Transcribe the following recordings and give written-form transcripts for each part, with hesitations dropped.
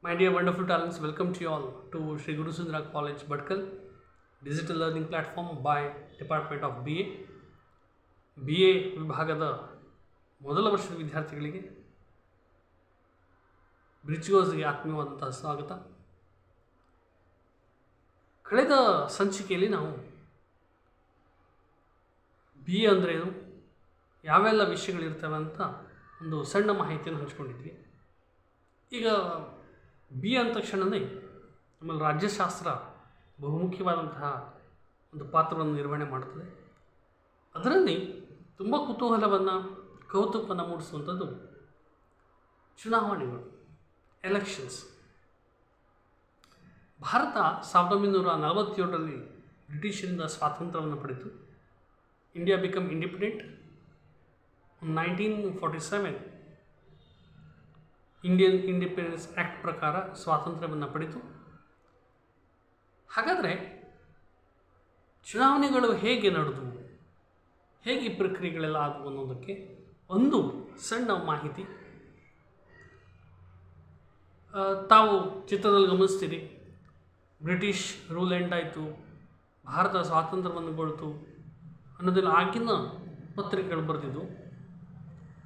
My dear wonderful talents, welcome to you all to Sri Guru Sundra College, Badkal, digital learning platform by Department of BA. BA ವಿಭಾಗದ ಮೊದಲ ವರ್ಷದ ವಿದ್ಯಾರ್ಥಿಗಳಿಗೆ ಬ್ರಿಡ್ಜ್ಗೋಸ್ಗೆ ಆತ್ಮೀಯವಾದಂತಹ ಸ್ವಾಗತ. ಕಳೆದ ಸಂಚಿಕೆಯಲ್ಲಿ ನಾವು BA ಅಂದರೆ ಏನು, ಯಾವೆಲ್ಲ ವಿಷಯಗಳಿರ್ತವೆ ಅಂತ ಒಂದು ಸಣ್ಣ ಮಾಹಿತಿಯನ್ನು ಹಂಚ್ಕೊಂಡಿದ್ವಿ. ಈಗ BA ಅಂದ ತಕ್ಷಣವೇ ನಮ್ಮಲ್ಲಿ ರಾಜ್ಯಶಾಸ್ತ್ರ ಬಹುಮುಖ್ಯವಾದಂತಹ ಒಂದು ಪಾತ್ರವನ್ನು ನಿರ್ವಹಣೆ ಮಾಡುತ್ತದೆ. ಅದರಲ್ಲಿ ತುಂಬ ಕುತೂಹಲವನ್ನು ಕೌತುಕವನ್ನು ಮೂಡಿಸುವಂಥದ್ದು ಚುನಾವಣೆಗಳು, ಎಲೆಕ್ಷನ್ಸ್. ಭಾರತ 1947ರಲ್ಲಿ ಬ್ರಿಟಿಷರಿಂದ ಸ್ವಾತಂತ್ರ್ಯವನ್ನು ಪಡೆಯಿತು. India become independent. 1947 Indian independence act ಪ್ರಕಾರ ಸ್ವಾತಂತ್ರ್ಯವನ್ನು ಪಡೆಯಿತು. ಹಾಗಾದರೆ ಚುನಾವಣೆಗಳು ಹೇಗೆ ನಡೆದವು, ಹೇಗೆ ಈ ಪ್ರಕ್ರಿಯೆಗಳೆಲ್ಲ ಆದವು ಅನ್ನೋದಕ್ಕೆ ಒಂದು ಸಣ್ಣ ಮಾಹಿತಿ. ತಾವು ಚಿತ್ರದಲ್ಲಿ ಗಮನಿಸ್ತೀರಿ, ಬ್ರಿಟಿಷ್ ರೂಲ್ ಎಂಡ್ ಆಯಿತು, ಭಾರತ ಸ್ವಾತಂತ್ರ್ಯವನ್ನು ಗೊಳ್ತು ಅನ್ನೋದೆಲ್ಲ ಆಗಿನ ಪತ್ರಿಕೆಗಳು ಬರೆದಿದ್ದು.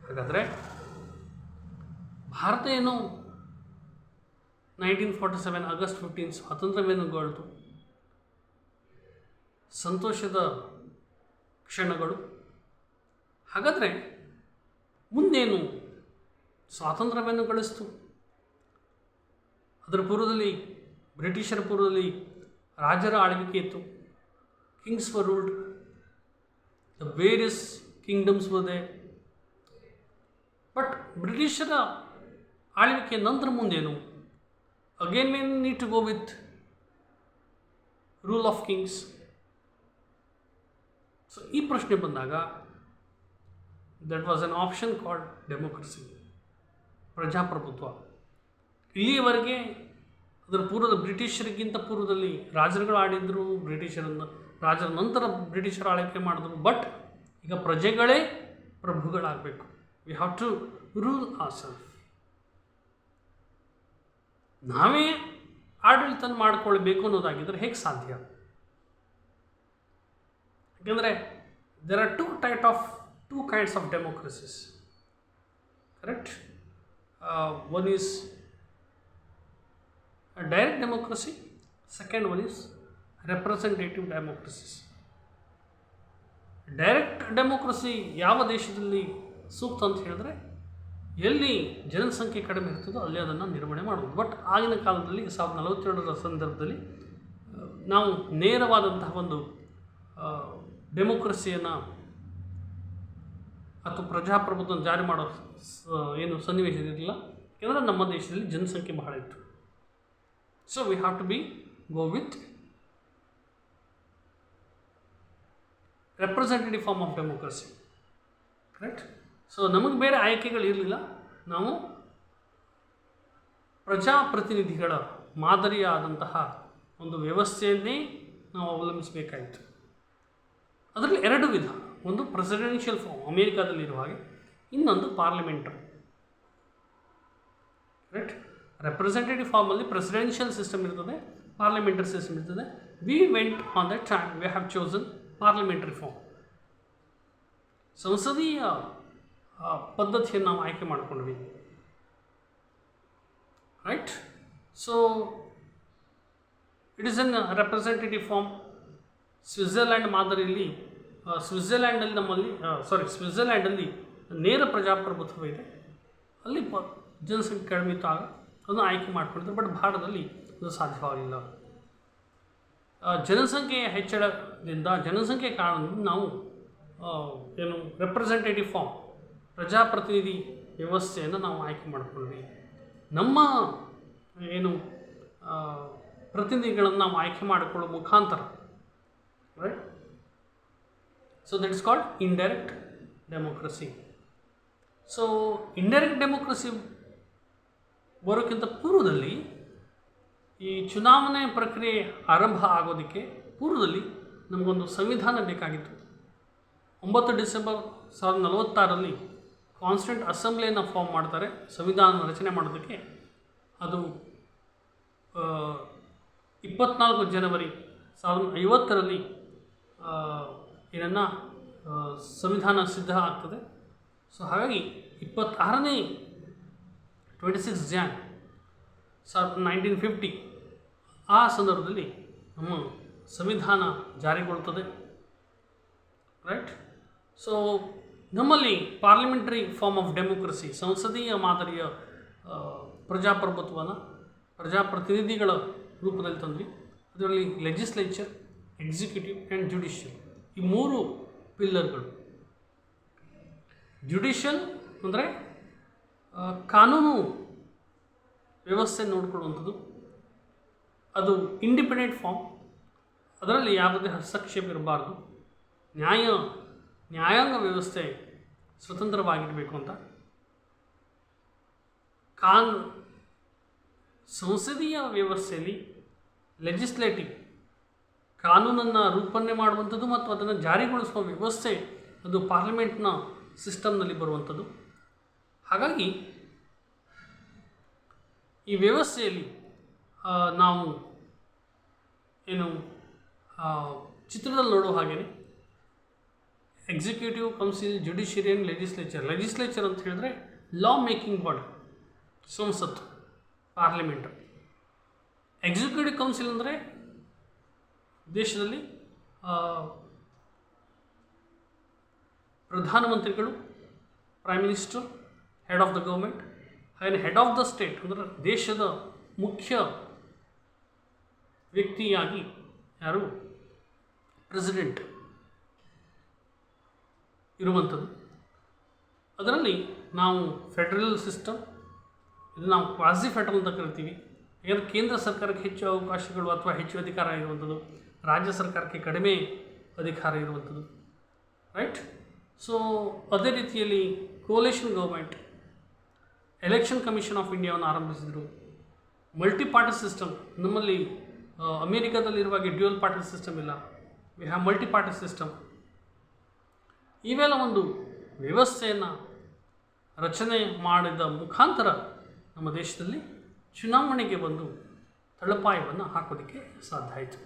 ಹಾಗಾದರೆ ಭಾರತ ಏನು 1947 ಆಗಸ್ಟ್ 15 ಸ್ವಾತಂತ್ರ್ಯವೇನು ಗೊಳ್ತು, ಸಂತೋಷದ ಕ್ಷಣಗಳು. ಹಾಗಾದರೆ ಮುಂದೇನು ಸ್ವಾತಂತ್ರ್ಯವನ್ನು ಗಳಿಸ್ತು? ಅದರ ಪೂರ್ವದಲ್ಲಿ ಬ್ರಿಟಿಷರ ಪೂರ್ವದಲ್ಲಿ ರಾಜರ ಆಳ್ವಿಕೆ ಇತ್ತು. Kings were ruled, the various kingdoms were there. But ಬ್ರಿಟಿಷರ ಆಳ್ವಿಕೆ ನಂತರ ಮುಂದೇನು? Again we need to go with rule of kings. So ಈ ಪ್ರಶ್ನೆ ಬಂದಾಗ that was an option called democracy, ಪ್ರಜಾಪ್ರಭುತ್ವ. ಇಲ್ಲಿಯವರೆಗೆ ಅದರ ಪೂರ್ವದ ಬ್ರಿಟಿಷರಿಗಿಂತ ಪೂರ್ವದಲ್ಲಿ ರಾಜರುಗಳು ಆಡಿದ್ರು, ರಾಜರ ನಂತರ ಬ್ರಿಟಿಷರು ಆಳ್ವಿಕೆ ಮಾಡಿದ್ರು. ಬಟ್ ಈಗ ಪ್ರಜೆಗಳೇ ಪ್ರಭುಗಳಾಗಬೇಕು. We have to rule our self. ನಾವೇ ಆಡಳಿತ ಮಾಡಿಕೊಳ್ಬೇಕು ಅನ್ನೋದಾಗಿದ್ದರೆ ಹೇಗೆ ಸಾಧ್ಯ? ಯಾಕೆಂದರೆ there are two kinds of democracies, correct? One is direct democracy, second one is representative democracies. Direct democracy ಯಾವ ದೇಶದಲ್ಲಿ ಸೂಕ್ತ ಅಂತ ಹೇಳಿದ್ರೆ, ಎಲ್ಲಿ ಜನಸಂಖ್ಯೆ ಕಡಿಮೆ ಇರ್ತದೋ ಅಲ್ಲಿ ಅದನ್ನು ನಿರ್ವಹಣೆ ಮಾಡ್ಬೋದು. ಬಟ್ ಆಗಿನ ಕಾಲದಲ್ಲಿ 1947ರ ಸಂದರ್ಭದಲ್ಲಿ ನಾವು ನೇರವಾದಂತಹ ಒಂದು ಡೆಮೋಕ್ರಸಿಯನ್ನು ಅಥವಾ ಪ್ರಜಾಪ್ರಭುತ್ವವನ್ನು ಜಾರಿ ಮಾಡೋ ಏನು ಸನ್ನಿವೇಶ ಇರಲಿಲ್ಲ. ಯಾಕೆಂದರೆ ನಮ್ಮ ದೇಶದಲ್ಲಿ ಜನಸಂಖ್ಯೆ ಬಹಳ ಇತ್ತು. So we have to go with representative form of democracy, correct? So ನಮಗೆ ಬೇರೆ ಆಯ್ಕೆಗಳಿರಲಿಲ್ಲ. ನಾವು ಪ್ರಜಾಪ್ರತಿನಿಧಿಗಳ ಮಾದರಿಯಾದಂತಹ ಒಂದು ವ್ಯವಸ್ಥೆಯನ್ನೇ ನಾವು ಅವಲಂಬಿಸಬೇಕಾಯಿತು. ಅದರಲ್ಲಿ ಎರಡು ವಿಧ, ಒಂದು ಪ್ರೆಸಿಡೆನ್ಷಿಯಲ್ ಫಾರ್ಮ್ ಅಮೇರಿಕಾದಲ್ಲಿರುವ ಹಾಗೆ, ಇನ್ನೊಂದು ಪಾರ್ಲಿಮೆಂಟರಿ, ರೈಟ್? ರೆಪ್ರೆಸೆಂಟೇಟಿವ್ ಫಾರ್ಮಲ್ಲಿ ಪ್ರೆಸಿಡೆನ್ಷಿಯಲ್ ಸಿಸ್ಟಮ್ ಇರ್ತದೆ, ಪಾರ್ಲಿಮೆಂಟರಿ ಸಿಸ್ಟಮ್ ಇರ್ತದೆ. We went on that time, we have chosen parliamentary form. ಸಂಸದೀಯ ಪದ್ಧತಿಯನ್ನು ನಾವು ಆಯ್ಕೆ ಮಾಡಿಕೊಂಡ್ವಿ, right? So it is an representative form. Switzerland ಮಾದರಿಯಲ್ಲಿ ಸ್ವಿಟ್ಜರ್ಲ್ಯಾಂಡಲ್ಲಿ ನೇರ ಪ್ರಜಾಪ್ರಭುತ್ವ ಇದೆ. ಅಲ್ಲಿ ಜನಸಂಖ್ಯೆ ಕಡಿಮೆ ಇತ್ತು, ಆಗ ಅದನ್ನು ಆಯ್ಕೆ ಮಾಡಿಕೊಂಡಿದ್ರು. ಬಟ್ ಭಾರತದಲ್ಲಿ ಅದು ಸಾಧ್ಯವಾಗಲಿಲ್ಲ. ಜನಸಂಖ್ಯೆಯ ಹೆಚ್ಚಳದಿಂದ, ಜನಸಂಖ್ಯೆ ಕಾರಣದಿಂದ ನಾವು ಏನು ರೆಪ್ರೆಸೆಂಟೇಟಿವ್ ಫಾರ್ಮ್, ಪ್ರಜಾಪ್ರತಿನಿಧಿ ವ್ಯವಸ್ಥೆಯನ್ನು ನಾವು ಆಯ್ಕೆ ಮಾಡಿಕೊಂಡ್ವಿ. ನಮ್ಮ ಏನು ಪ್ರತಿನಿಧಿಗಳನ್ನು ನಾವು ಆಯ್ಕೆ ಮಾಡಿಕೊಳ್ಳೋ ಮುಖಾಂತರ, right? So that is called indirect democracy. So indirect democracy ಬರೋಕ್ಕಿಂತ ಪೂರ್ವದಲ್ಲಿ, ಈ ಚುನಾವಣೆ ಪ್ರಕ್ರಿಯೆ ಆರಂಭ ಆಗೋದಕ್ಕೆ ಪೂರ್ವದಲ್ಲಿ ನಮಗೊಂದು ಸಂವಿಧಾನ ಬೇಕಾಗಿತ್ತು. 9 ಡಿಸೆಂಬರ್ 1946ರಲ್ಲಿ ಕಾನ್ಸ್ಟಿಟ್ಯೂಂಟ್ ಅಸೆಂಬ್ಲಿಯನ್ನು ಫಾರ್ಮ್ ಮಾಡ್ತಾರೆ ಸಂವಿಧಾನ ರಚನೆ ಮಾಡೋದಕ್ಕೆ. ಅದು 24 ಜನವರಿ 1950ರಲ್ಲಿ ಏನನ್ನು ಸಂವಿಧಾನ ಸಿದ್ಧ ಆಗ್ತದೆ. ಸೊ ಹಾಗಾಗಿ 26 ಜಾನ್ 1950 ಆ ಸಂದರ್ಭದಲ್ಲಿ ನಮ್ಮ ಸಂವಿಧಾನ ಜಾರಿಗೊಳ್ಳುತ್ತದೆ. ರೈಟ್. ಸೊ ನಮ್ಮಲ್ಲಿ ಪಾರ್ಲಿಮೆಂಟರಿ ಫಾರ್ಮ್ ಆಫ್ ಡೆಮೋಕ್ರಸಿ, ಸಂಸದೀಯ ಮಾದರಿಯ ಪ್ರಜಾಪ್ರಭುತ್ವನ ಪ್ರಜಾಪ್ರತಿನಿಧಿಗಳ ರೂಪದಲ್ಲಿ ತಂದ್ವಿ. ಅದರಲ್ಲಿ ಲೆಜಿಸ್ಲೇಚರ್, ಎಕ್ಸಿಕ್ಯೂಟಿವ್ ಆ್ಯಂಡ್ ಜುಡಿಷಿಯಲ್ ಈ 3 ಪಿಲ್ಲರ್ಗಳು. ಜುಡಿಷಿಯಲ್ ಅಂದರೆ ಕಾನೂನು ವ್ಯವಸ್ಥೆ ನೋಡಿಕೊಳ್ಳುವಂಥದ್ದು. ಅದು ಇಂಡಿಪೆಂಡೆಂಟ್ ಫಾರ್ಮ್, ಅದರಲ್ಲಿ ಯಾವುದೇ ಹಸ್ತಕ್ಷೇಪ ಇರಬಾರ್ದು. ನ್ಯಾಯಾಂಗ ವ್ಯವಸ್ಥೆ ಸ್ವತಂತ್ರವಾಗಿರಬೇಕು ಅಂತ. ಸಂಸದೀಯ ವ್ಯವಸ್ಥೆಯಲ್ಲಿ ಲೆಜಿಸ್ಲೇಟಿವ್ ಕಾನೂನನ್ನು ರೂಪಣೆ ಮಾಡುವಂಥದ್ದು ಮತ್ತು ಅದನ್ನು ಜಾರಿಗೊಳಿಸುವ ವ್ಯವಸ್ಥೆ ಅದು ಪಾರ್ಲಿಮೆಂಟ್ನ ಸಿಸ್ಟಮ್ನಲ್ಲಿ ಬರುವಂಥದ್ದು. ಹಾಗಾಗಿ ಈ ವ್ಯವಸ್ಥೆಯಲ್ಲಿ ನಾವು ಏನು ಚಿತ್ರದಲ್ಲಿ ನೋಡೋ ಹಾಗೆಯೇ executive, council, judiciary and legislature ಅಂತ ಹೇಳಿದ್ರೆ ಲಾ ಮೇಕಿಂಗ್ ಬಾಡಿ, ಸಂಸತ್ತು, ಪಾರ್ಲಿಮೆಂಟ್. ಎಕ್ಸಿಕ್ಯೂಟಿವ್ ಕೌನ್ಸಿಲ್ ಅಂದರೆ ದೇಶದಲ್ಲಿ ಪ್ರಧಾನಮಂತ್ರಿಗಳು, prime minister, head of the government, ಹಾಗೆ ಹೆಡ್ ಆಫ್ ದ ಸ್ಟೇಟ್ ಅಂದರೆ ದೇಶದ ಮುಖ್ಯ ವ್ಯಕ್ತಿಯಾಗಿ ಯಾರು ಪ್ರೆಸಿಡೆಂಟ್ ಇರುವಂಥದ್ದು. ಅದರಲ್ಲಿ ನಾವು ಫೆಡರಲ್ ಸಿಸ್ಟಮ್, ಇದು ನಾವು ಕ್ವಾಸಿ ಫೆಡರಲ್ ಅಂತ ಕರಿತೀವಿ. ಯಾಕಂದರೆ ಕೇಂದ್ರ ಸರ್ಕಾರಕ್ಕೆ ಹೆಚ್ಚು ಅವಕಾಶಗಳು ಅಥವಾ ಹೆಚ್ಚು ಅಧಿಕಾರ ಇರುವಂಥದ್ದು, ರಾಜ್ಯ ಸರ್ಕಾರಕ್ಕೆ ಕಡಿಮೆ ಅಧಿಕಾರ ಇರುವಂಥದ್ದು. ರೈಟ್. ಸೊ ಅದೇ ರೀತಿಯಲ್ಲಿ coalition government, election commission of ಇಂಡಿಯಾವನ್ನು ಆರಂಭಿಸಿದರು. ಮಲ್ಟಿ ಪಾರ್ಟಿ ಸಿಸ್ಟಮ್, ನಮ್ಮಲ್ಲಿ ಅಮೇರಿಕಾದಲ್ಲಿರುವಾಗೆ ಡ್ಯೂಯಲ್ ಪಾರ್ಟಿ ಸಿಸ್ಟಮ್ ಇಲ್ಲ, we have multi party system. ಇವೆಲ್ಲ ಒಂದು ವ್ಯವಸ್ಥೆಯನ್ನು ರಚನೆ ಮಾಡಿದ ಮುಖಾಂತರ ನಮ್ಮ ದೇಶದಲ್ಲಿ ಚುನಾವಣೆಗೆ ಒಂದು ತಳಪಾಯವನ್ನು ಹಾಕೋದಕ್ಕೆ ಸಾಧ್ಯ ಆಯಿತು.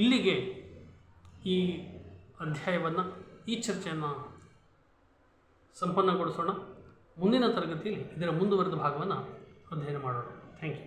ಇಲ್ಲಿಗೆ ಈ ಅಧ್ಯಾಯವನ್ನು, ಈ ಚರ್ಚೆಯನ್ನು ಸಂಪನ್ನಗೊಳಿಸೋಣ. ಮುಂದಿನ ತರಗತಿಯಲ್ಲಿ ಇದರ ಮುಂದುವರೆದ ಭಾಗವನ್ನು ಅಧ್ಯಯನ ಮಾಡೋಣ. Thank you.